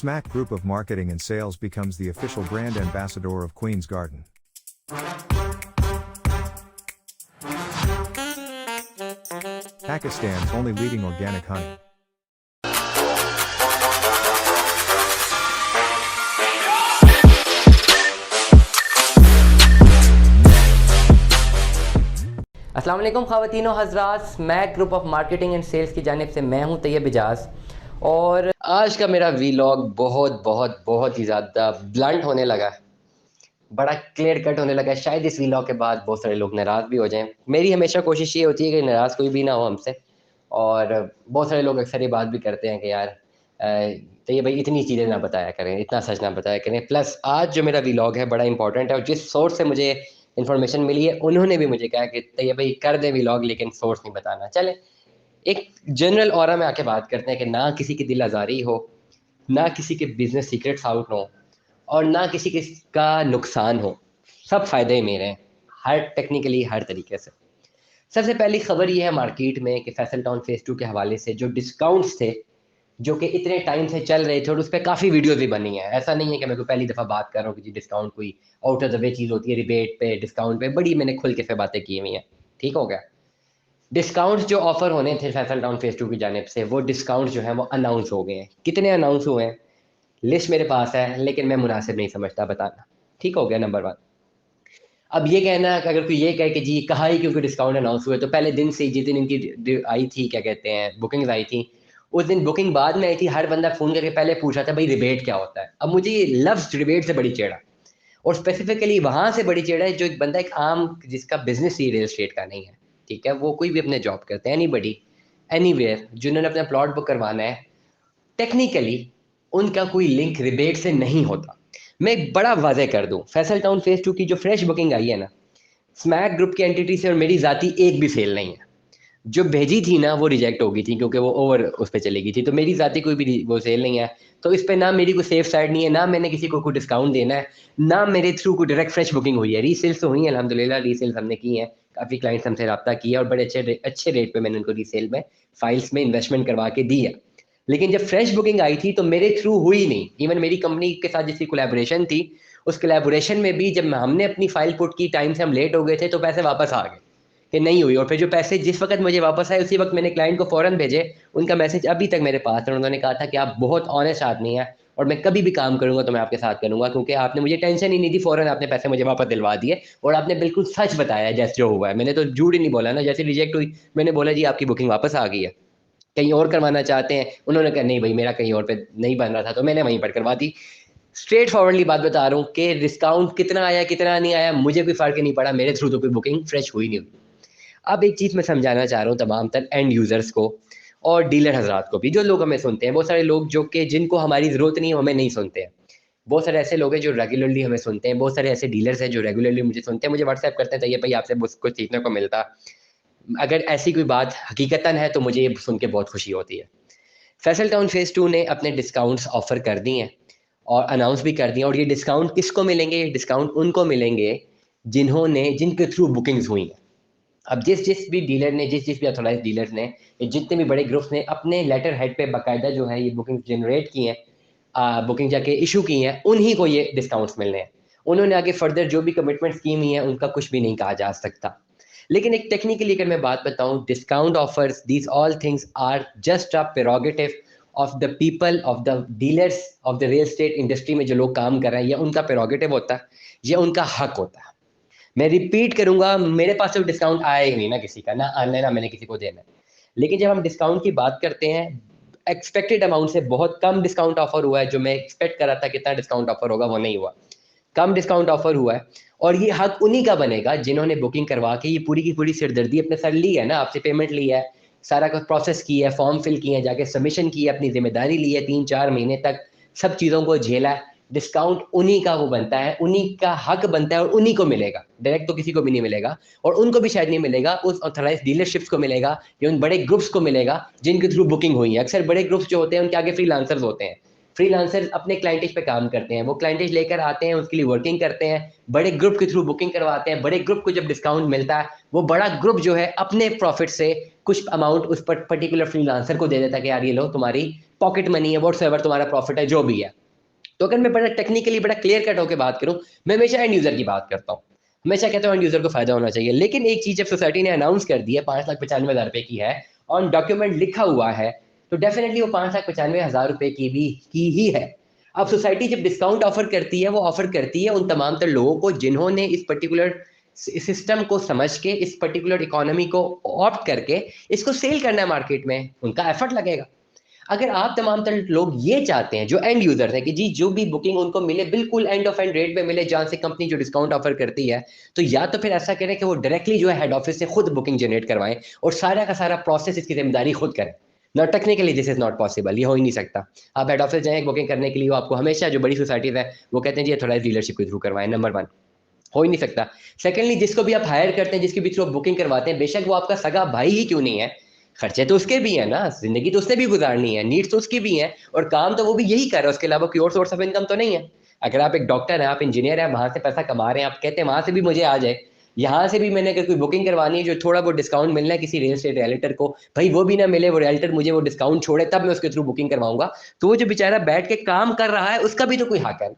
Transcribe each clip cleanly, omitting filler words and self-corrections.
Smack Group of Marketing and Sales becomes the official brand ambassador of Queen's Garden. Pakistan's only leading organic honey. अस्सलाम वालेकुम ख़वातीनो हज़रात, SMAC group of marketing and sales की जानिब से मैं हूं तैयब इजाज़। और आज का मेरा वीलॉग बहुत ही ज़्यादा ब्लंट होने लगा है, बड़ा क्लियर कट होने लगा है। शायद इस वीलॉग के बाद बहुत सारे लोग नाराज़ भी हो जाएं। मेरी हमेशा कोशिश ये होती है कि नाराज़ कोई भी ना हो हमसे। और बहुत सारे लोग अक्सर ये बात भी करते हैं कि यार तैयब भाई इतनी चीज़ें ना बताया करें, इतना सच ना बताया करें। प्लस आज जो मेरा वीलॉग है बड़ा इंपॉर्टेंट है, और जिस सोर्स से मुझे इन्फॉर्मेशन मिली है उन्होंने भी मुझे कहा कि तैयब भाई कर दे व्लॉग, लेकिन सोर्स नहीं बताना। चले एक जनरल ऑरा में आके बात करते हैं कि ना किसी की दिल आज़ारी हो, ना किसी के बिजनेस सीक्रेट्स आउट हो, और ना किसी का नुकसान हो। सब फ़ायदे ही मेरे हैं, हर टेक्निकली हर तरीके से। सबसे पहली खबर ये है मार्केट में कि फैसल टाउन फेज़ 2 के हवाले से जो डिस्काउंट्स थे, जो कि इतने टाइम से चल रहे थे, और उस पे काफ़ी वीडियोज़ भी बनी हैं। ऐसा नहीं है कि मैं कोई पहली दफ़ा बात कर रहा हूँ कि जी डिस्काउंट कोई आउट ऑफ द वे चीज़ होती है, रिबेट पे, डिस्काउंट पे बड़ी मैंने खुल के से बातें की हुई हैं। ठीक हो गया। डिस्काउंट्स जो ऑफ़र होने थे फैसल टाउन फेज़ 2 की जानिब से, वो डिस्काउंट्स जो हैं वो अनाउंस हो गए हैं। कितने अनाउंस हुए हैं लिस्ट मेरे पास है, लेकिन मैं मुनासिब नहीं समझता बताना। ठीक हो गया, नंबर 1। अब ये कहना कि अगर कोई ये कहे कि जी कहाँ ही क्योंकि डिस्काउंट अनाउंस हुए, तो पहले दिन से जिस दिन इनकी आई थी, क्या कहते हैं, बुकिंग्स आई थी, उस दिन बुकिंग बाद में आई थी। हर बंदा फ़ोन करके पहले पूछ रहा था भाई रिबेट क्या होता है। अब मुझे ये लफ्ज़ रिबेट से बड़ी चिढ़ है, और स्पेसिफिकली वहाँ से बड़ी चिढ़ है जो एक बंदा, एक आम जिसका बिजनेस ही रियल एस्टेट का नहीं है, ठीक है, वो कोई भी अपने जॉब करते हैं, एनीबडी एनीवेयर, जिन्होंने अपना प्लॉट बुक करवाना है, टेक्निकली उनका कोई लिंक रिबेट से नहीं होता। मैं एक बड़ा वाज़ेह कर दूँ, फैसल टाउन फेज़ 2 की जो फ्रेश बुकिंग आई है ना, स्मैक ग्रुप की एंटिटी से और मेरी ज़ाती एक भी सेल नहीं है। जो भेजी थी ना वो रिजेक्ट हो गई थी, क्योंकि वो ओवर उस पे चली गई थी। तो मेरी ज़ाती कोई भी वो सेल नहीं है। तो इस पे ना मेरी कोई सेफ साइड नहीं है, ना मैंने किसी को कोई डिस्काउंट देना है, ना मेरे थ्रू कोई डायरेक्ट फ्रेश बुकिंग हुई है। रीसेल्स तो हुई है अल्हम्दुलिल्लाह, रीसेल्स हमने की हैं। काफ़ी क्लाइंट्स हमसे राब्ता किया, और बड़े अच्छे रेट पे मैंने उनको रीसेल में फाइल्स में इन्वेस्टमेंट करवा के दी है। लेकिन जब फ्रेश बुकिंग आई थी तो मेरे थ्रू हुई नहीं। इवन मेरी कंपनी के साथ जिसकी कोलैबोरेशन थी, उस कोलैबोरेशन में भी जब हमने अपनी फाइल पुट की, टाइम से हम लेट हो गए थे, तो पैसे वापस आ गए कि नहीं हुई। और फिर जो पैसे जिस वक़्त मुझे वापस आए, उसी वक़्त मैंने क्लाइंट को फ़ौरन भेजे। उनका मैसेज अभी तक मेरे पास है। उन्होंने कहा था कि आप बहुत ऑनेस्ट आदमी हैं, और मैं कभी भी काम करूँगा तो मैं आपके साथ करूँगा, क्योंकि आपने मुझे टेंशन ही नहीं दी, फ़ौरन आपने पैसे मुझे वापस दिलवा दिए, और आपने बिल्कुल सच बताया जैसे जो हुआ है। मैंने तो झूठ ही नहीं बोला ना। जैसे रिजेक्ट हुई, मैंने बोला जी आपकी बुकिंग वापस आ गई है, कहीं और करवाना चाहते हैं? उन्होंने कहा नहीं भई मेरा कहीं और पे नहीं बन रहा था, तो मैंने वहीं पर करवा दी। स्ट्रेट फॉरवर्डली बात बता रहा हूँ कि डिस्काउंट कितना आया, कितना नहीं आया, मुझे कोई फ़र्क ही नहीं पड़ा। मेरे थ्रू तो कोई बुकिंग फ्रेश हुई नहीं हुई। अब एक चीज़ मैं समझाना चाह रहा हूँ तमाम तर एंड यूज़र्स को, और डीलर हज़रात को भी, जो लोग हमें सुनते हैं। बहुत सारे लोग जो कि जिनको हमारी ज़रूरत नहीं है, हमें नहीं सुनते हैं। बहुत सारे ऐसे लोग हैं जो रेगुलरली हमें सुनते हैं। बहुत सारे ऐसे डीलर्स हैं जो रेगुलरली मुझे सुनते हैं, मुझे व्हाट्सएप करते हैं, तैयब भाई आपसे बस कुछ सीखने को मिलता। अगर ऐसी कोई बात हकीकतन है तो मुझे ये सुन के बहुत खुशी होती है। फैसल टाउन फेज़ 2 ने अपने डिस्काउंट्स ऑफ़र कर दिए हैं, और अनाउंस भी कर दिए हैं। और ये डिस्काउंट किसको मिलेंगे? ये डिस्काउंट उनको मिलेंगे जिनके थ्रू बुकिंग्स हुई हैं। अब जिस भी डीलर ने, जिस भी ऑथराइज़्ड डीलर्स ने, ये जितने भी बड़े ग्रुप्स ने अपने लेटर हेड पे बाकायदा जो है ये बुकिंग जनरेट की हैं, बुकिंग जाके इश्यू की हैं, उन्हीं को ये डिस्काउंट्स मिलने हैं। उन्होंने आगे फर्दर जो भी कमिटमेंट्स की हुई हैं, उनका कुछ भी नहीं कहा जा सकता। लेकिन एक टेक्निकली अगर मैं बात बताऊँ, discount offers, these all things are just a prerogative of the people, of the dealers, of the real estate industry में जो लोग काम कर रहे हैं, ये उनका प्रेरोगेटिव होता है, ये उनका हक होता है। मैं रिपीट करूँगा, मेरे पास तो डिस्काउंट आया ही नहीं ना किसी का, ना आना है, ना मैंने किसी को देना है। लेकिन जब हम डिस्काउंट की बात करते हैं, एक्सपेक्टेड अमाउंट से बहुत कम डिस्काउंट ऑफर हुआ है। जो मैं एक्सपेक्ट कर रहा था कितना डिस्काउंट ऑफर होगा, वो नहीं हुआ। कम डिस्काउंट ऑफर हुआ है, और ये हक उन्हीं का बनेगा जिन्होंने बुकिंग करवा के ये पूरी की पूरी सिरदर्दी अपने सर ली है ना, आपसे पेमेंट ली है, सारा कुछ प्रोसेस की है, फॉर्म फिल किए हैं, जाके सबमिशन की है, अपनी ज़िम्मेदारी ली है, 3-4 महीने तक सब चीज़ों को झेला है। डिस्काउंट उन्हीं का वो बनता है, उन्हीं का हक बनता है, और उन्हीं को मिलेगा। डायरेक्ट तो किसी को भी नहीं मिलेगा, और उनको भी शायद नहीं मिलेगा। उस ऑथराइज़्ड डीलरशिप्स को मिलेगा, या उन बड़े ग्रुप्स को मिलेगा जिनके थ्रू बुकिंग हुई है। अक्सर बड़े ग्रुप्स जो होते हैं उनके आगे फ्रीलांसर्स होते हैं, फ्रीलांसर्स अपने क्लाइंटेज पे काम करते हैं, वो क्लाइंटेज लेकर आते हैं, उसके लिए वर्किंग करते हैं, बड़े ग्रुप के थ्रू बुकिंग करवाते हैं, बड़े ग्रुप को जब डिस्काउंट मिलता है वो बड़ा ग्रुप जो है अपने प्रॉफिट से कुछ अमाउंट उस पर्टिकुलर फ्रीलांसर को दे देता है कि यार ये लो तुम्हारी पॉकेट मनी है, व्हाट्सएवर तुम्हारा प्रॉफिट है जो भी है। तो अगर मैं बड़ा टेक्निकली बड़ा क्लियर कट होकर बात करूं, मैं हमेशा एंड यूजर की बात करता हूं, हमेशा कहता हूं एंड यूजर को फायदा होना चाहिए। लेकिन एक चीज जब सोसाइटी ने अनाउंस कर दी है 5,95,000 रुपए की है, ऑन डॉक्यूमेंट लिखा हुआ है, तो डेफिनेटली वो 5,95,000 रुपए की ही है। अब सोसाइटी जब डिस्काउंट ऑफर करती है, वो ऑफर करती है उन तमाम तर लोगों को जिन्होंने इस पर्टिकुलर सिस्टम को समझ के, इस पर्टिकुलर इकोनॉमी को ऑप्ट करके इसको सेल करना है मार्केट में, उनका एफर्ट लगेगा। अगर आप तमाम तर लोग ये चाहते हैं जो एंड यूजर है कि जी जो भी बुकिंग उनको मिले बिल्कुल एंड ऑफ एंड रेट पे मिले जहां से कंपनी जो डिस्काउंट ऑफर करती है, तो या तो फिर ऐसा करें कि वो डायरेक्टली जो है हेड ऑफिस से खुद बुकिंग जनरेट करवाएं और सारा का सारा प्रोसेस इसकी जिम्मेदारी खुद करें। Not technically this is not possible, ये हो ही नहीं सकता। आप हेड ऑफिस जाएं बुकिंग करने के लिए, वो आपको हमेशा जो बड़ी सोसाइटीज है वो कहते हैं जी थोड़ा डीलरशिप के थ्रू करवाएं, नंबर 1 हो ही नहीं सकता। सेकेंडली जिसको भी आप हायर करते हैं, जिसके भी थ्रू बुकिंग करवाते हैं, बेशक वो आपका सगा भाई ही क्यों नहीं है, खर्चे तो उसके भी हैं ना, जिंदगी तो उसने भी गुजारनी है, नीड्स तो उसकी भी हैं, और काम तो वो भी यही कर रहा है, उसके अलावा कोई और सोर्स ऑफ इनकम तो नहीं है। अगर आप एक डॉक्टर हैं, आप इंजीनियर हैं, वहां से पैसा कमा रहे हैं, आप कहते हैं वहां से भी मुझे आ जाए, यहाँ से भी मैंने अगर कोई बुकिंग करवानी है जो थोड़ा बहुत डिस्काउंट मिलना है किसी रियल एस्टेट रियल्टर को, भाई वो भी ना मिले, वो रियल्टर मुझे वो डिस्काउंट छोड़े तब मैं उसके थ्रू बुकिंग करवाऊंगा, तो वो जो बेचारा बैठ के काम कर रहा है उसका भी तो कोई हक है,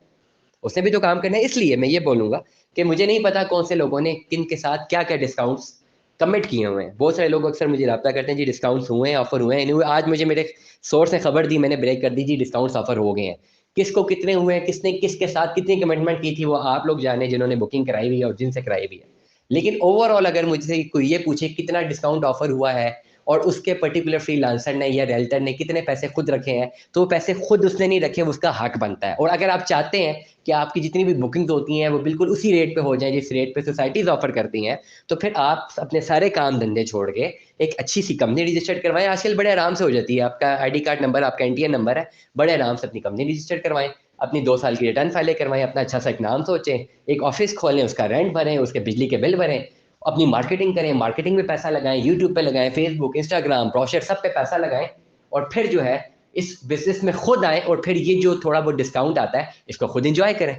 उसने भी तो काम करना है। इसलिए मैं ये बोलूंगा कि मुझे नहीं पता कौन से लोगों ने किन के साथ क्या क्या डिस्काउंट्स कमिट किए हुए हैं। बहुत सारे लोग अक्सर मुझे रब्ता करते हैं जी डिस्काउंट्स हुए हैं, ऑफर हुए हैं, anyway, आज मुझे मेरे सोर्स ने खबर दी, मैंने ब्रेक कर दी जी डिस्काउंट्स ऑफर हो गए हैं। किसको कितने हुए हैं, किसने किसके साथ कितनी कमिटमेंट की थी, वो आप लोग जाने जिन्होंने बुकिंग कराई हुई है और जिनसे कराई हुई है। लेकिन ओवरऑल अगर मुझसे कोई ये पूछे कितना डिस्काउंट ऑफर हुआ है और उसके पर्टिकुलर फ्रीलांसर ने या रियल्टर ने कितने पैसे खुद रखे हैं, तो वो पैसे खुद उसने नहीं रखे, उसका हक बनता है। और अगर आप चाहते हैं कि आपकी जितनी भी बुकिंग्स होती हैं वो बिल्कुल उसी रेट पे हो जाए जिस रेट पे सोसाइटीज ऑफर करती हैं, तो फिर आप अपने सारे काम धंधे छोड़ के एक अच्छी सी कंपनी रजिस्टर्ड करवाएं। आजकल बड़े आराम से हो जाती है, आपका आईडी कार्ड नंबर, आपका एनटीएन नंबर है, बड़े आराम से अपनी कंपनी रजिस्टर्ड करवाएं, अपनी 2 साल की रिटर्न फाइलें करवाएं, अपना अच्छा सा एक नाम सोचें, एक ऑफिस खोलें, उसका रेंट भरें, उसके बिजली के बिल भरें, अपनी मार्केटिंग करें, मार्केटिंग में पैसा लगाएं, यूट्यूब पे लगाएं, फेसबुक, इंस्टाग्राम, ब्रोशर सब पे पैसा लगाएं, और फिर जो है इस बिजनेस में खुद आए और फिर ये जो थोड़ा बहुत डिस्काउंट आता है इसको खुद इंजॉय करें।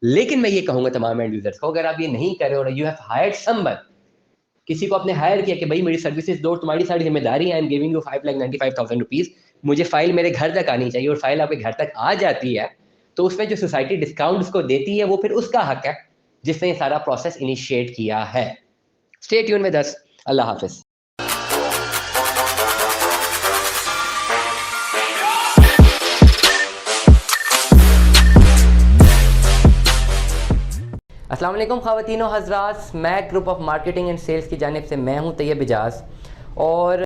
लेकिन मैं ये कहूंगा तमाम एंड यूजर्स को, अगर आप ये नहीं कर रहे और यू हैव हायर्ड समवन, किसी को आपने हायर किया कि भाई मेरी सर्विसेज दो, तुम्हारी सारी जिम्मेदारी है, I am giving you 5,95,000 rupees, मुझे फाइल मेरे घर तक आनी चाहिए, और फाइल आपके घर तक आ जाती है, तो उसमें जो सोसाइटी डिस्काउंट उसको देती है वो फिर उसका हक है जिसने ये सारा प्रोसेस इनिशिएट किया है। Stay tune with us. अल्लाह हाफिज। अस्सलाम वालेकुम ख़वातीनो हज़रात, Mac group of marketing and sales की जानिब से मैं हूं तैयब इजाज़। और